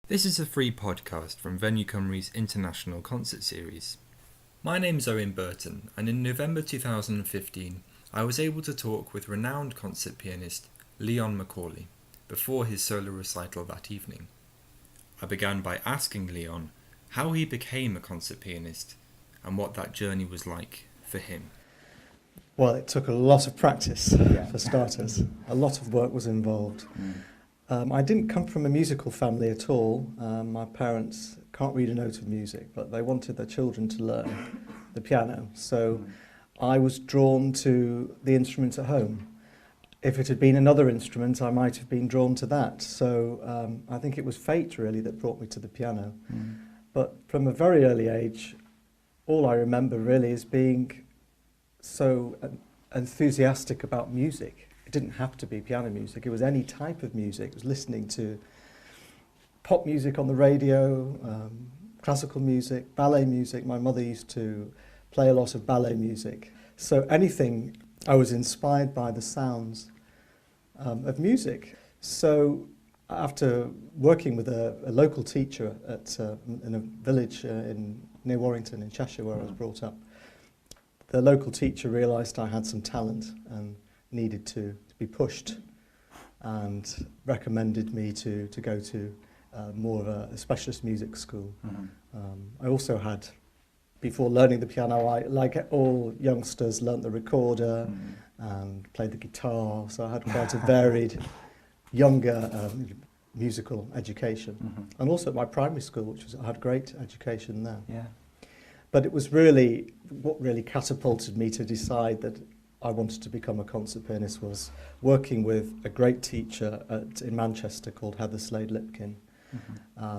This is a free podcast from Venue Cymru's international concert series. My name's Owen Burton, and in November 2015 I was able to talk with renowned concert pianist Leon McCawley before his solo recital that evening. I began by asking Leon how he became a concert pianist and what that journey was like for him. Well, it took a lot of practice, for starters. A lot of work was involved. I didn't come from a musical family at all. My parents can't read a note of music, but they wanted their children to learn the piano. So I was drawn to the instrument at home. If it had been another instrument, I might have been drawn to that. So I think it was fate, really, that brought me to the piano. But from a very early age, all I remember, really, is being so enthusiastic about music. It didn't have to be piano music, it was any type of music. It was listening to pop music on the radio, classical music, ballet music. My mother used to play a lot of ballet music. So anything, I was inspired by the sounds of music. So after working with a local teacher in a village near Warrington in Cheshire, where I was brought up, the local teacher realised I had some talent and needed to be pushed, and recommended me to go to more of a specialist music school. I also had, before learning the piano, I, like all youngsters, learnt the recorder and played the guitar, so I had quite a varied younger musical education. And also at my primary school, I had great education there. But it was really, what really catapulted me to decide that I wanted to become a concert pianist was working with a great teacher in Manchester called Heather Slade-Lipkin.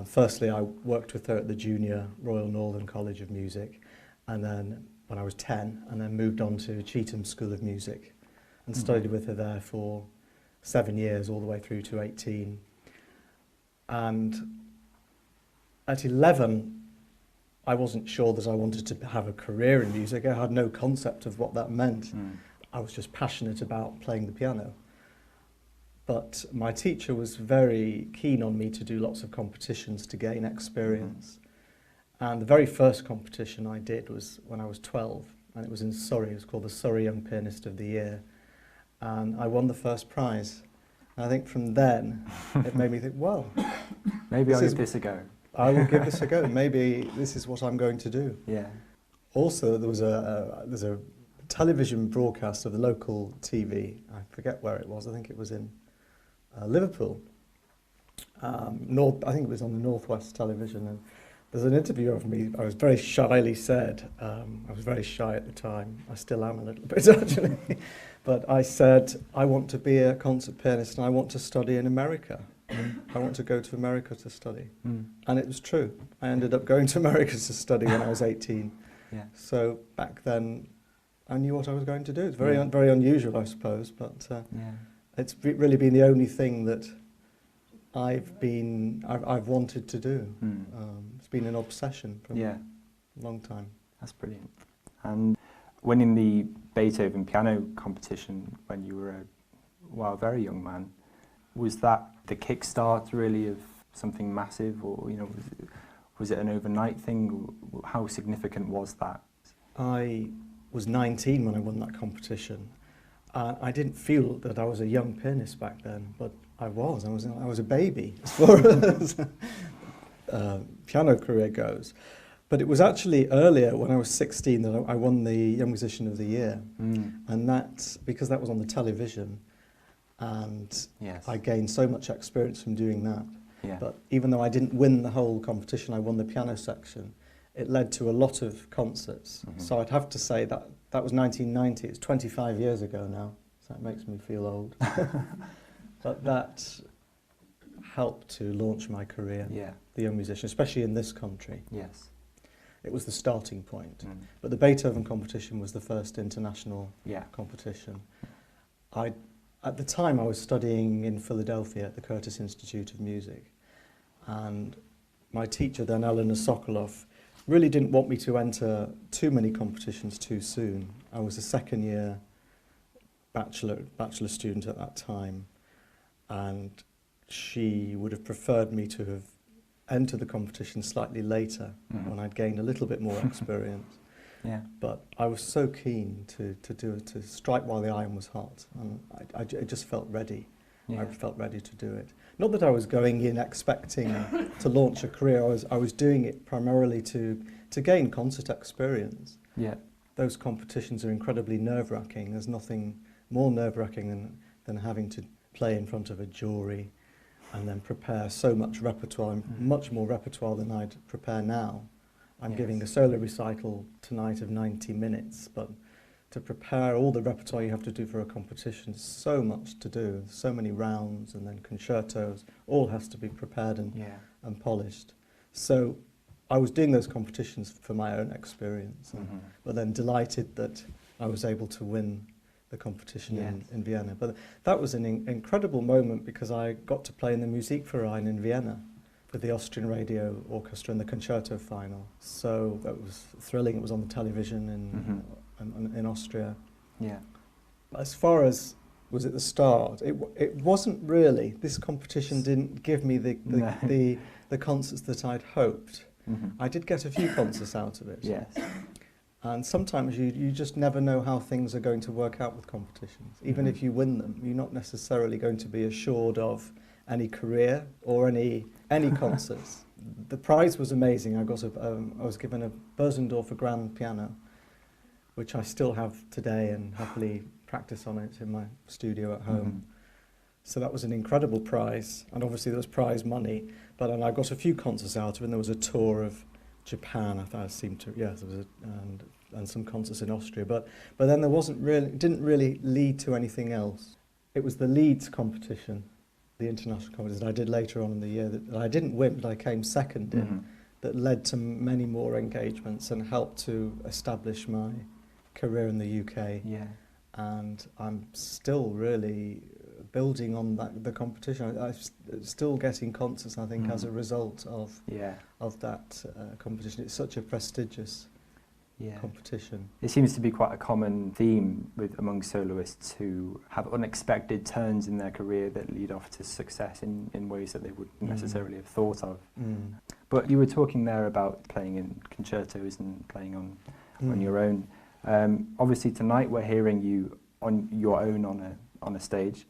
Firstly, I worked with her at the Junior Royal Northern College of Music, and then when I was 10, and then moved on to Cheetham School of Music and studied with her there for 7 years, all the way through to 18. And at 11, I wasn't sure that I wanted to have a career in music. I had no concept of what that meant. I was just passionate about playing the piano. But my teacher was very keen on me to do lots of competitions to gain experience. And the very first competition I did was when I was 12, and it was in Surrey. It was called the Surrey Young Pianist of the Year. And I won the first prize. And I think from then, it made me think, well, maybe I'll give this a go. I will give this a go. Maybe this is what I'm going to do. Also, there's a television broadcast of the local TV. I forget where it was. I think it was in Liverpool. I think it was on the Northwest Television. And there's an interview of me. I was very shyly said. I was very shy at the time. I still am a little bit, actually. But I said, I want to be a concert pianist and I want to study in America. I want to go to America to study. And it was true. I ended up going to America to study when I was 18. So back then, I knew what I was going to do. It's very very unusual, I suppose, but it's really been the only thing that I've wanted to do. It's been an obsession for a long time. That's brilliant. And winning the Beethoven piano competition when you were a very young man, was that the kickstart really of something massive, or was it an overnight thing? How significant was that? I was 19 when I won that competition. I didn't feel that I was a young pianist back then, but I was a baby as far as piano career goes. But it was actually earlier, when I was 16, that I won the Young Musician of the Year, and that's because that was on the television. And I gained so much experience from doing that. But even though I didn't win the whole competition, I won the piano section, it led to a lot of concerts. So I'd have to say that was 1990, it's 25 years ago now, so that makes me feel old. But that helped to launch my career, the young musician, especially in this country. It was the starting point. But the Beethoven competition was the first international competition. At the time, I was studying in Philadelphia at the Curtis Institute of Music, and my teacher then, Eleanor Sokolov, really didn't want me to enter too many competitions too soon. I was a second-year bachelor student at that time, and she would have preferred me to have enter the competition slightly later, when I'd gained a little bit more experience. Yeah. But I was so keen to strike while the iron was hot, and I just felt ready. Yeah. I felt ready to do it. Not that I was going in expecting to launch a career. I was doing it primarily to gain concert experience. Yeah. Those competitions are incredibly nerve-wracking. There's nothing more nerve-wracking than having to play in front of a jury and then prepare so much repertoire, much more repertoire than I'd prepare now. I'm giving a solo recital tonight of 90 minutes, but to prepare all the repertoire you have to do for a competition, so much to do, so many rounds and then concertos, all has to be prepared and polished. So I was doing those competitions for my own experience, but then delighted that I was able to win the competition in Vienna. But that was an incredible moment because I got to play in the Musikverein in Vienna with the Austrian Radio Orchestra in the concerto final. So that was thrilling. It was on the television in Austria. Yeah. As far as was at the start, it wasn't really. This competition didn't give me the concerts that I'd hoped. I did get a few concerts out of it. Yes. And sometimes you just never know how things are going to work out with competitions. Even if you win them, you're not necessarily going to be assured of any career or any concerts. The prize was amazing. I was given a Bösendorfer grand piano, which I still have today and happily practice on it in my studio at home. So that was an incredible prize, and obviously there was prize money. But and I got a few concerts out of it. And there was a tour of Japan. And some concerts in Austria. But then there it didn't really lead to anything else. It was the Leeds competition, the international competition I did later on in the year that I didn't win, but I came second in, that led to many more engagements and helped to establish my career in the UK. Yeah. And I'm still really building on the competition. I'm still getting concerts, I think, as a result of that competition. It's such a prestigious competition. It seems to be quite a common theme among soloists who have unexpected turns in their career that lead off to success in ways that they wouldn't necessarily have thought of. But you were talking there about playing in concertos and playing on your own. Obviously tonight we're hearing you on your own on a stage.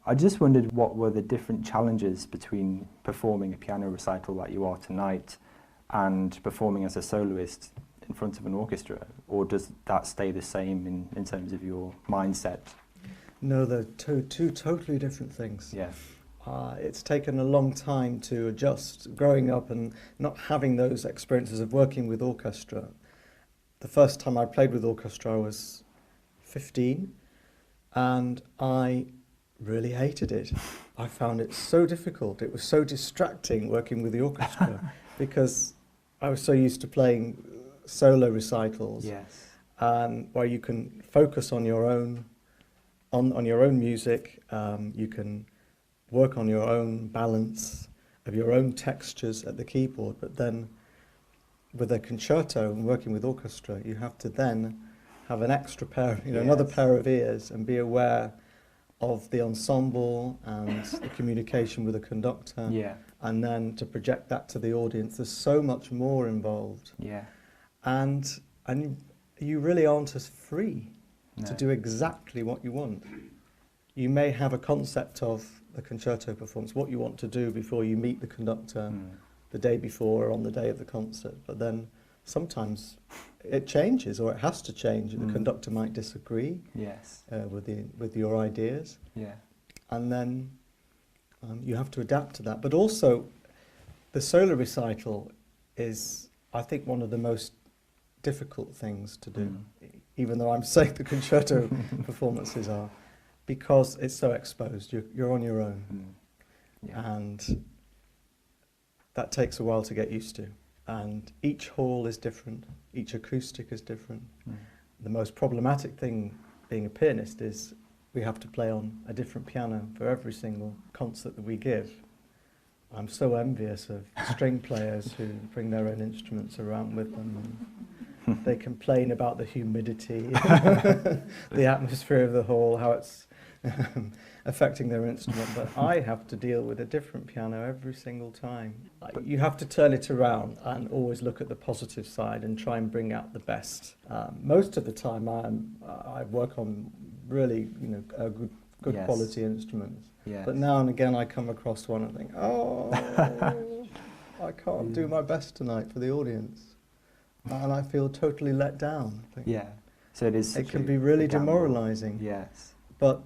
I just wondered what were the different challenges between performing a piano recital like you are tonight and performing as a soloist in front of an orchestra, or does that stay the same in terms of your mindset? No, they're two totally different things. Yeah. It's taken a long time to adjust, growing up and not having those experiences of working with orchestra. The first time I played with orchestra I was 15, and I really hated it. I found it so difficult. It was so distracting working with the orchestra because I was so used to playing solo recitals, where you can focus on your own music. You can work on your own balance of your own textures at the keyboard. But then, with a concerto and working with orchestra, you have to then have an extra pair, another pair of ears, and be aware of the ensemble and the communication with the conductor, and then to project that to the audience. There's so much more involved. Yeah. And you really aren't as free to do exactly what you want. You may have a concept of a concerto performance, what you want to do before you meet the conductor the day before or on the day of the concert, but then sometimes it changes, or it has to change. The conductor might disagree with your ideas, and then you have to adapt to that. But also, the solo recital is, I think, one of the most difficult things to do, even though I'm saying the concerto performances are, because it's so exposed. You're on your own, and that takes a while to get used to. And each hall is different, each acoustic is different. The most problematic thing being a pianist is we have to play on a different piano for every single concert that we give. I'm so envious of string players who bring their own instruments around with them. And they complain about the humidity, the atmosphere of the hall, how it's affecting their instrument, but I have to deal with a different piano every single time. You have to turn it around and always look at the positive side and try and bring out the best. Most of the time I work on really, good Yes. quality instruments. Yes. But now and again I come across one and think, oh, I can't do my best tonight for the audience. And I feel totally let down. I think Yeah. So it is. it can be really demoralising. Yes. But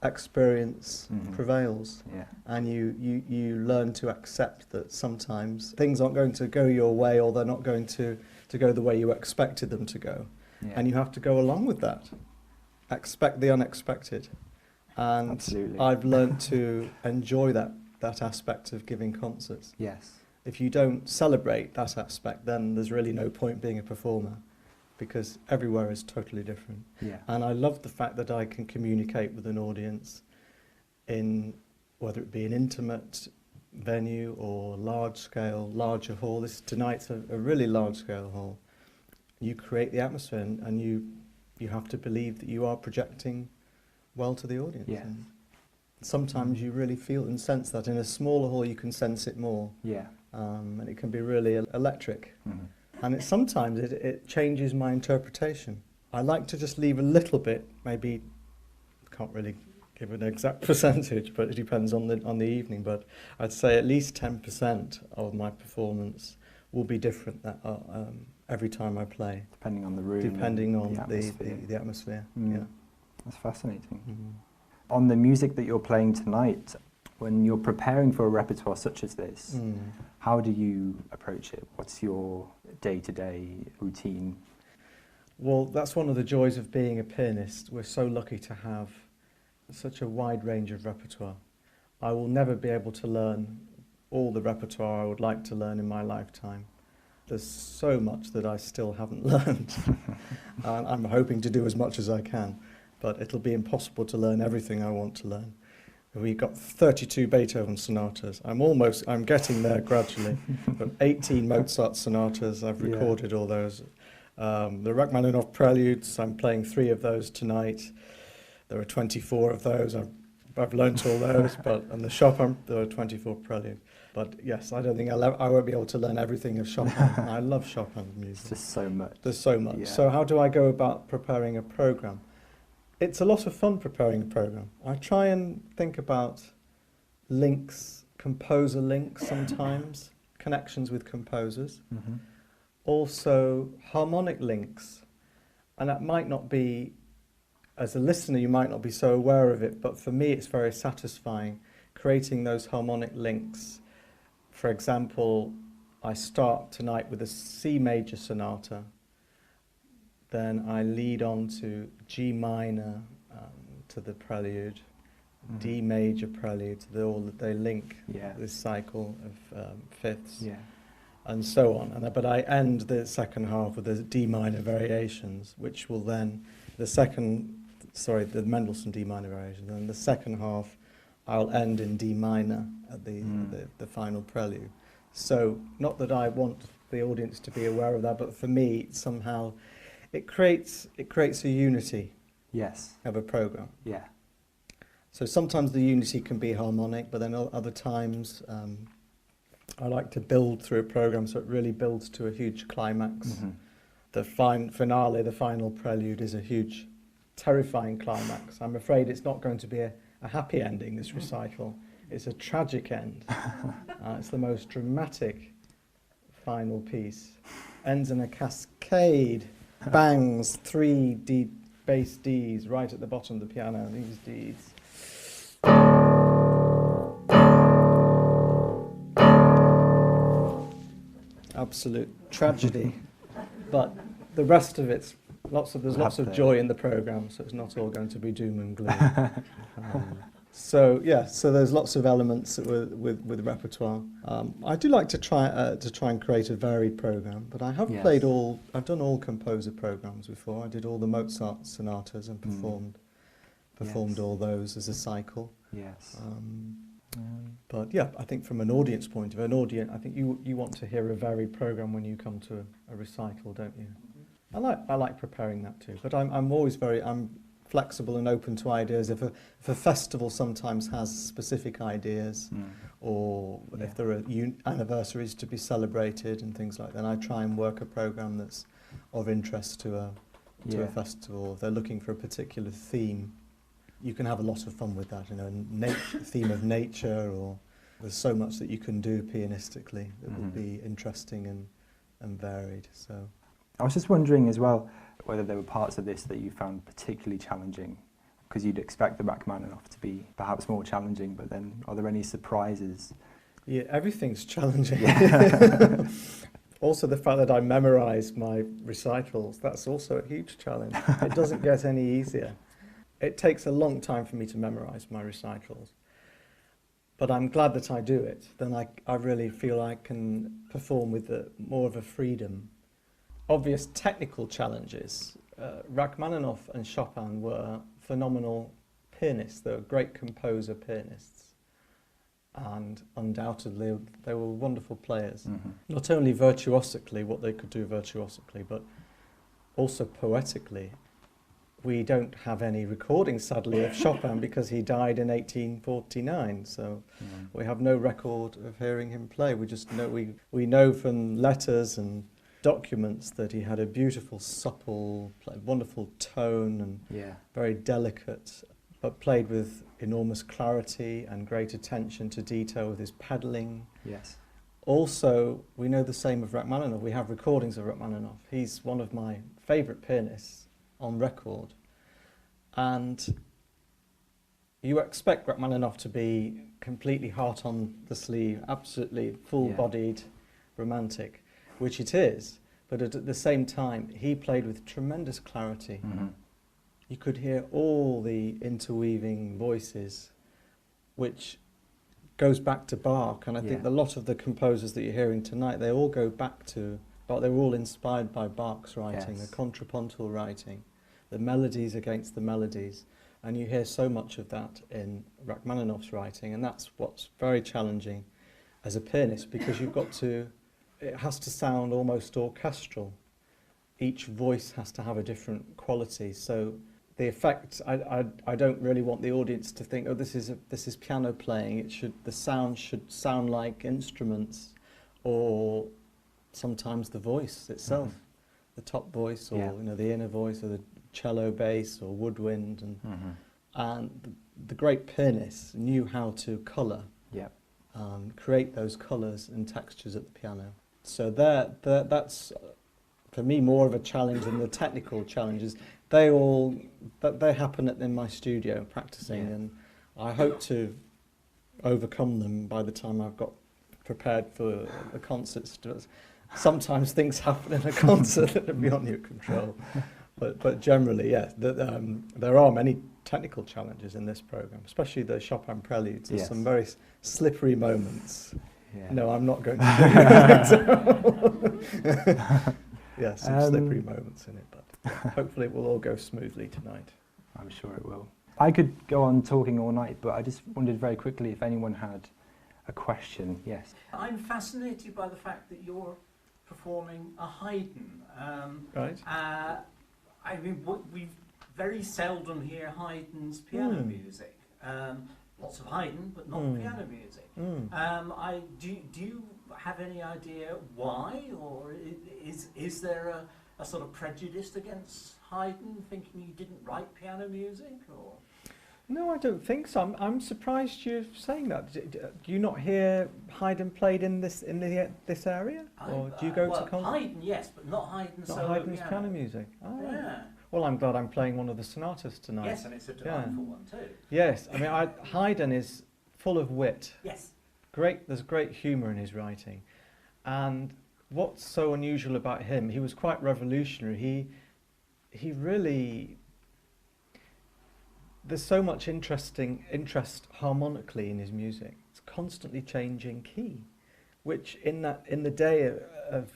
experience Mhm. prevails, Yeah. and you learn to accept that sometimes things aren't going to go your way, or they're not going to go the way you expected them to go. Yeah. And you have to go along with that. Expect the unexpected. And Absolutely. I've learned to enjoy that aspect of giving concerts. Yes. If you don't celebrate that aspect, then there's really no point being a performer, because everywhere is totally different. Yeah. And I love the fact that I can communicate with an audience in, whether it be an intimate venue or large scale, larger hall. Tonight's a really large scale hall. You create the atmosphere, and you have to believe that you are projecting well to the audience. Yes. And sometimes you really feel and sense that. In a smaller hall you can sense it more, Yeah. and it can be really electric. Mhm. And sometimes it changes my interpretation. I like to just leave a little bit, maybe, can't really give an exact percentage, but it depends on the evening, but I'd say at least 10% of my performance will be different every time I play, Depending on the room. depending on the atmosphere. the atmosphere. Mm. Yeah. That's fascinating. Mhm. On the music that you're playing tonight, when you're preparing for a repertoire such as this, Mm. how do you approach it? What's your day-to-day routine? Well, that's one of the joys of being a pianist. We're so lucky to have such a wide range of repertoire. I will never be able to learn all the repertoire I would like to learn in my lifetime. There's so much that I still haven't learned. And I'm hoping to do as much as I can, but it'll be impossible to learn everything I want to learn. We've got 32 Beethoven sonatas. I'm getting there gradually. But 18 Mozart sonatas, I've Yeah. recorded all those. The Rachmaninoff preludes, I'm playing 3 of those tonight. There are 24 of those. I've learnt all those, and the Chopin, there are 24 preludes. But yes, I don't think I won't be able to learn everything of Chopin. I love Chopin's music. It's just so much. There's so much. Yeah. So how do I go about preparing a program? It's a lot of fun preparing a program. I try and think about links, composer links sometimes, connections with composers. Mhm. Also harmonic links. And that might not be, as a listener you might not be so aware of it, but for me it's very satisfying creating those harmonic links. For example, I start tonight with a C major sonata, then I lead on to G minor, to the prelude, Mhm. D major prelude, they link Yeah. this cycle of fifths, Yeah. and so on. But I end the second half with the D minor variations, which will then, the Mendelssohn D minor variations, and the second half I'll end in D minor at the final prelude. So, not that I want the audience to be aware of that, but for me, somehow, it creates a unity Yes. of a program. Yeah. So sometimes the unity can be harmonic, but then other times I like to build through a program so it really builds to a huge climax. Mhm. The finale, the final prelude, is a huge, terrifying climax. I'm afraid it's not going to be a happy ending, this recital. It's a tragic end. It's the most dramatic final piece. Ends in a cascade, bangs, 3 bass Ds right at the bottom of the piano, these Ds. Absolute tragedy. But the rest of it's there's lots of joy in the program, so it's not all going to be doom and gloom. So there's lots of elements with repertoire. I do like to try and create a varied program, but I have Yes. I've done all composer programs before. I did all the Mozart sonatas and performed Yes. all those as a cycle. Yes. But yeah, I think from an audience point of view, I think you want to hear a varied program when you come to a recital, don't you? I like preparing that too, but I'm flexible and open to ideas. If a festival sometimes has specific ideas, or if there are anniversaries to be celebrated and things like that, I try and work a program that's of interest to a festival. If they're looking for a particular theme, you can have a lot of fun with that. You know, theme of nature, or there's so much that you can do pianistically that will be interesting and varied. So I was just wondering as well whether there were parts of this that you found particularly challenging, because you'd expect the Rachmaninoff to be perhaps more challenging, but then are there any surprises? Yeah, everything's challenging. Yeah. Also, the fact that I memorise my recitals, that's also a huge challenge. It doesn't get any easier. It takes a long time for me to memorise my recitals, but I'm glad that I do it. Then I really feel I can perform with more of a freedom. Obvious technical challenges. Rachmaninoff and Chopin were phenomenal pianists. They were great composer pianists, and undoubtedly they were wonderful players. Not only virtuosically, what they could do virtuosically, but also poetically. We don't have any recordings, sadly, of Chopin because he died in 1849, so we have no record of hearing him play. We just know, we know from letters and documents that he had a beautiful, supple, wonderful tone and very delicate, but played with enormous clarity and great attention to detail with his pedalling. Yes. Also, we know the same of Rachmaninoff. We have recordings of Rachmaninoff. He's one of my favourite pianists on record, and you expect Rachmaninoff to be completely heart on the sleeve, absolutely full-bodied, romantic, which it is, but at the same time he played with tremendous clarity. You could hear all the interweaving voices, which goes back to Bach, and I think a lot of the composers that you're hearing tonight, they all go back to, but they were all inspired by Bach's writing, the contrapuntal writing, the melodies against the melodies, and you hear so much of that in Rachmaninoff's writing, and that's what's very challenging as a pianist, because you've got to, it has to sound almost orchestral. Each voice has to have a different quality, so the effect, I don't really want the audience to think, oh, this is piano playing. The sound should sound like instruments, or sometimes the voice itself, the top voice, or you know, the inner voice, or the cello bass, or woodwind, and the great pianists knew how to colour, create those colours and textures at the piano. So that's for me more of a challenge than the technical challenges. They happen in my studio practicing, and I hope to overcome them by the time I've got prepared for the concerts. Sometimes things happen in a concert that are beyond your control, but generally, there are many technical challenges in this program, especially the Chopin preludes. There's some very slippery moments. No, I'm not going to do it. Some slippery moments in it, but hopefully it will all go smoothly tonight. I'm sure it will. I could go on talking all night, but I just wondered very quickly if anyone had a question. Yes. I'm fascinated by the fact that you're performing a Haydn. Right. I mean, we very seldom hear Haydn's piano music. Lots of Haydn, but not piano music. Do you have any idea why, or is there a sort of prejudice against Haydn, thinking he didn't write piano music, or? No, I don't think so. I'm surprised you're saying that. Do you not hear Haydn played in this area, or do you go to concerts? Haydn, yes, but not Haydn. Not Haydn's piano music. Oh. Yeah. Well, I'm glad I'm playing one of the sonatas tonight. Yes, and it's a delightful one too. Yes, I mean Haydn is full of wit. Yes. There's great humour in his writing, and what's so unusual about him? He was quite revolutionary. He really. There's so much interest harmonically in his music. It's constantly changing key, which in the day of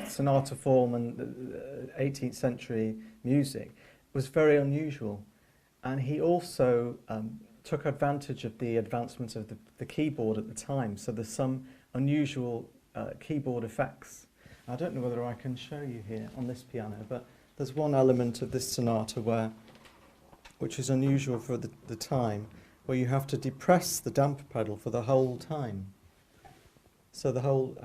sonata form and 18th century music was very unusual. And he also took advantage of the advancement of the keyboard at the time. So there's some unusual keyboard effects. I don't know whether I can show you here on this piano, but there's one element of this sonata where which is unusual for the time, where you have to depress the damper pedal for the whole time. So the whole...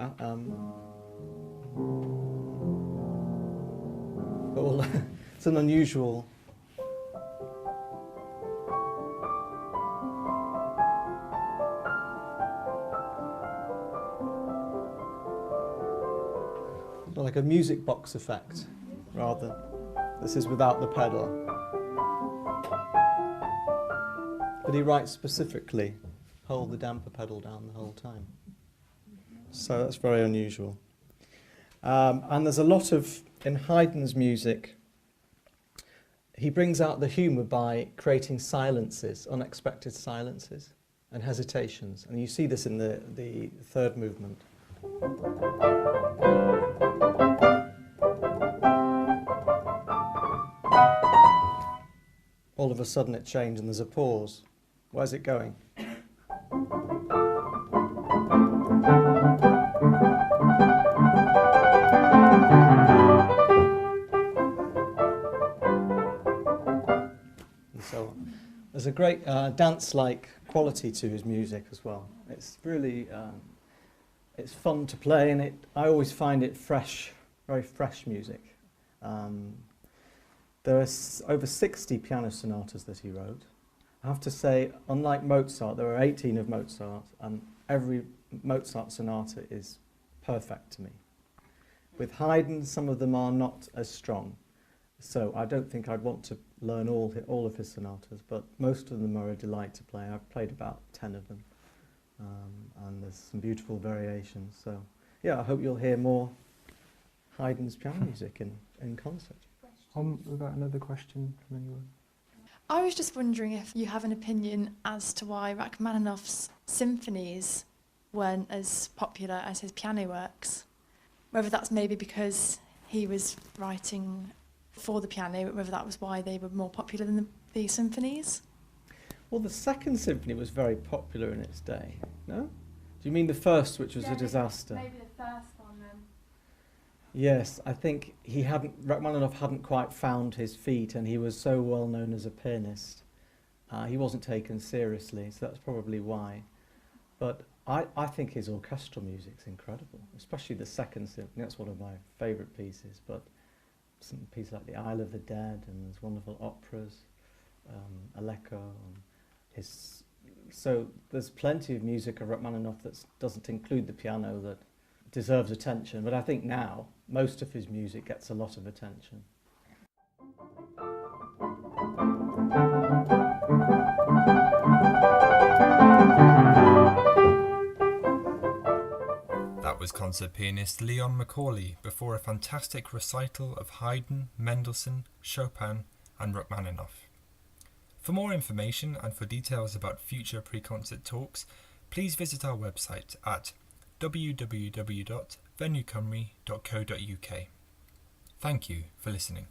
it's an unusual... like a music box effect, rather. This is without the pedal. But he writes specifically, hold the damper pedal down the whole time. So that's very unusual. And there's a lot of, in Haydn's music, he brings out the humour by creating silences, unexpected silences and hesitations. And you see this in the third movement. All of a sudden it changed and there's a pause. Where's it going? And so on. There's a great dance-like quality to his music as well. It's really, it's fun to play, and I always find it fresh, very fresh music. There are over 60 piano sonatas that he wrote. I have to say, unlike Mozart, there are 18 of Mozart, and every Mozart sonata is perfect to me. With Haydn, some of them are not as strong, so I don't think I'd want to learn all of his sonatas, but most of them are a delight to play. I've played about 10 of them, and there's some beautiful variations. So, yeah, I hope you'll hear more Haydn's piano music in concert. We've got another question from anyone. I was just wondering if you have an opinion as to why Rachmaninoff's symphonies weren't as popular as his piano works. Whether that's maybe because he was writing for the piano, whether that was why they were more popular than the symphonies. Well, the second symphony was very popular in its day, no? Do you mean the first, which was a disaster? Maybe the first one then. Yes, I think Rachmaninoff hadn't quite found his feet, and he was so well known as a pianist. He wasn't taken seriously, so that's probably why. But I think his orchestral music's incredible, especially the second symphony. That's one of my favourite pieces, but some pieces like the Isle of the Dead, and there's wonderful operas, Aleko, and so there's plenty of music of Rachmaninoff that doesn't include the piano that deserves attention, but I think now most of his music gets a lot of attention. That was concert pianist Leon McCawley before a fantastic recital of Haydn, Mendelssohn, Chopin and Rachmaninoff. For more information and for details about future pre-concert talks, please visit our website at www.venuecymru.co.uk. Thank you for listening.